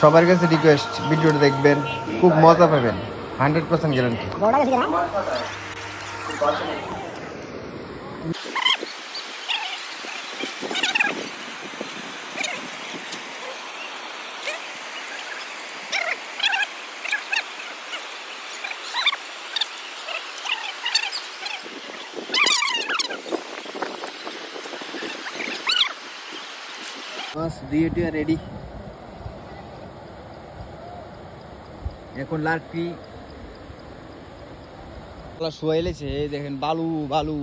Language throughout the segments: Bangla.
সবার কাছে রিকোয়েস্ট, ভিডিওটা দেখবেন, খুব মজা পাবেন, 100% গ্যারান্টি। মাছ দিয়ে রেডি। এখন লাকড়ি শুয়াইলেছে, দেখেন বালু বালু,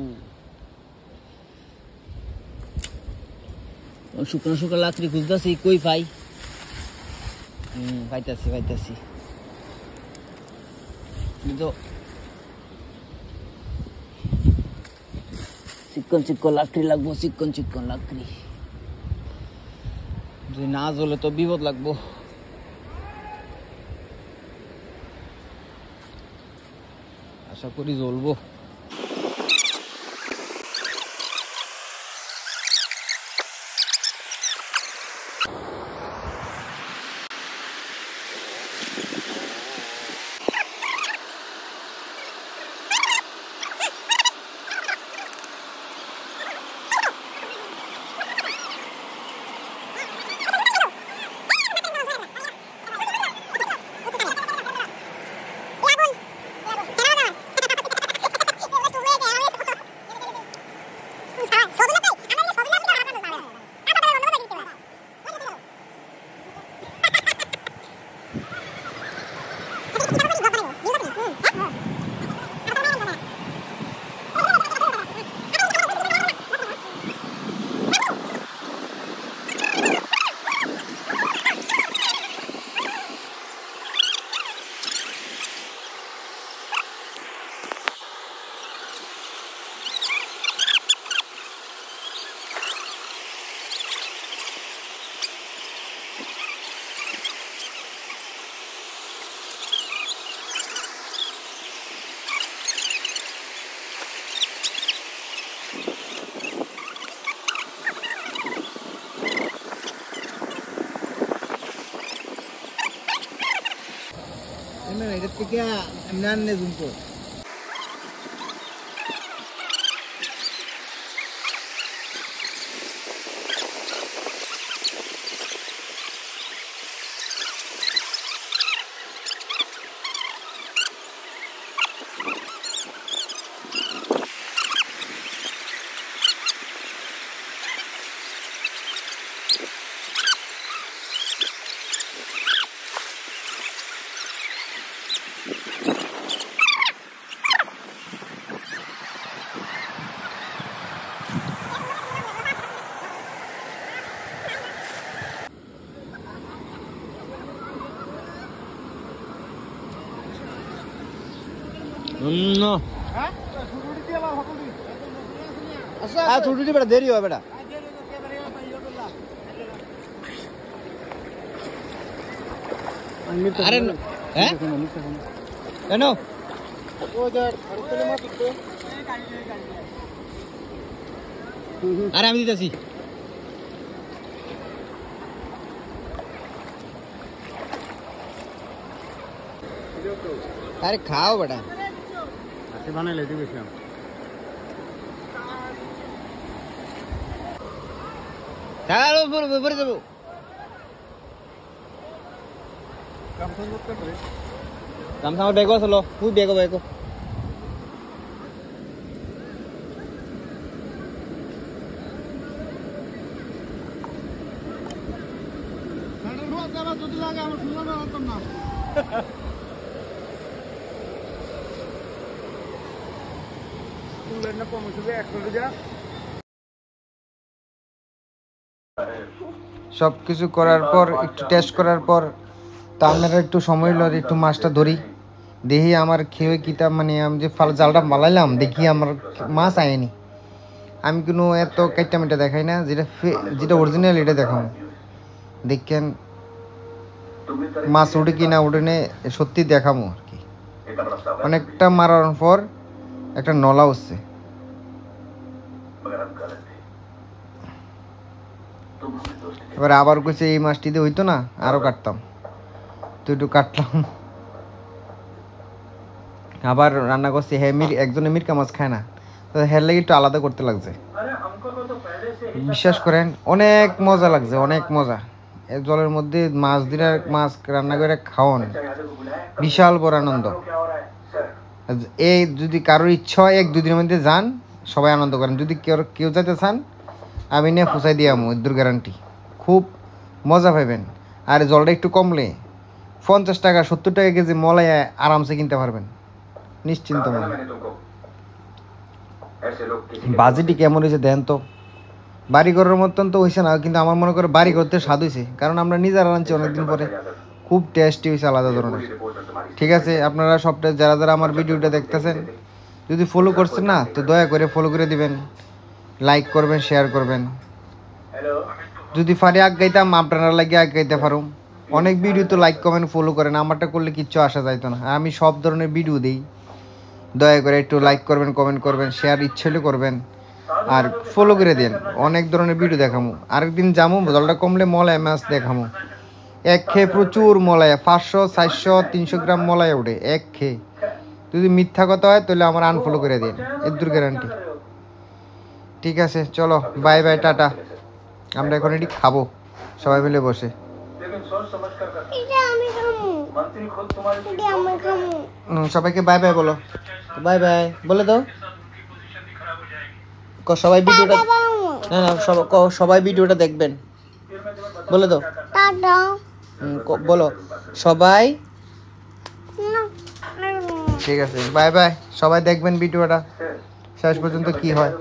শুকনো শুকনো লাকড়ি খুঁজতেছি, কই পাই। পাইতাছি পাইতাছি, কিন্তু চিকন চিকন লাকড়ি লাগবো, চিকন চিকন লাকড়ি, যদি না জ্বলে তো বিপদ লাগবো। আশা করি জ্বলবো। এটার থেকে এমনি জুম কর। ছুটি বেটা দেরি হয় বেটা। আরে হ্যাঁ কেন আরে আমি দিতেছি। আরে খাও বেটা, বানাইলে দিবেছিলাম। যাবো কামসামার বেগো চলো, তুই বেগো বেগো। যদি লাগে আমার সুন্দর হতাম না। সব কিছু করার পর, একটু টেস্ট করার পর, তা আপনারা একটু সময় হলো একটু মাছটা ধরি, দেখি আমার খেয়ে কিতা, মানে আমি যে জালটা মালাইলাম দেখি আমার মাছ আয়নি। আমি কোনো এত কাইটা মিটা দেখাই না, যেটা অরিজিনাল এটা দেখাম, দেখেন মাছ উঠে কি না উঠে নে, সত্যি দেখামো আর কি। অনেকটা মারার পর একটা নলা হচ্ছে, এবার আবার কইছে এই মাছটি দিয়ে হইতো না, আরও কাটতাম। তো একটু কাটলাম। আবার রান্না করছি, হ্যাঁ একজনে মিরকা মাছ খায় না, তো হ্যার লেগে একটু আলাদা করতে লাগছে। বিশ্বাস করেন অনেক মজা লাগছে, অনেক মজা। এই জলের মধ্যে মাছ দিয়ে মাছ রান্না করে খাওয়ান বিশাল বড় আনন্দ। এই যদি কারোর ইচ্ছা হয় 1-2 দিনের মধ্যে যান, সবাই আনন্দ করেন। যদি কেউ যেতে চান আমি নিয়ে ফুসাই দিয়ে আমু, দূর গ্যারান্টি। খুব মজা পাইবেন। আর জলটা একটু কমলে 50 টাকা 70 টাকা কেজি মলাই আরামসে কিনতে পারবেন নিশ্চিন্ত মনে। বাজেটই কেমন হয়েছে দেন তো, বাড়ি ঘরের মতন তো হয়েছে না, কিন্তু আমার মনে করে বাড়ি করতে স্বাদ হয়েছে, কারণ আমরা নিজেরা রাঁধছি অনেকদিন পরে, খুব টেস্টি হয়েছে আলাদা ধরনের। ঠিক আছে, আপনারা সবটা যারা যারা আমার ভিডিওটা দেখতেছেন, যদি ফলো করছেন না তো দয়া করে ফলো করে দিবেন, লাইক করবেন, শেয়ার করবেন। যদি পারি আগাইতাম আপনারা লাগে আগাইতে পারুম। অনেক ভিডিও তো লাইক কমেন্ট ফলো করেন, আমারটা করলে কিচ্ছু আসা যাইতো না। আমি সব ধরনের ভিডিও দিই, দয়া করে একটু লাইক করবেন, কমেন্ট করবেন, শেয়ার ইচ্ছে হলে করবেন, আর ফলো করে দেন। অনেক ধরনের ভিডিও দেখামো। আরেকদিন যামু জলটা কমলে মলায় মাছ দেখামো। এক খেয়ে প্রচুর মলায়, 500 400 300 গ্রাম মলায় ওঠে এক খেয়ে। যদি মিথ্যা কথা হয় তাহলে আমার আনফলো করে দিন, এর দূর গ্যারান্টি। ঠিক আছে, চলো বাই বাই, টাটা। আমরা এখন এটি খাবো সবাই মিলে বসে। সবাইকে বাই বাই বলো, বাই বাই বলে দাও। সবাই ভিডিওটা, না না সবাই ভিডিওটা দেখবেন বলে দাও, বলো সবাই। ঠিক আছে, বাই বাই, সবাই দেখবেন ভিডিওটা শেষ পর্যন্ত কি হয়।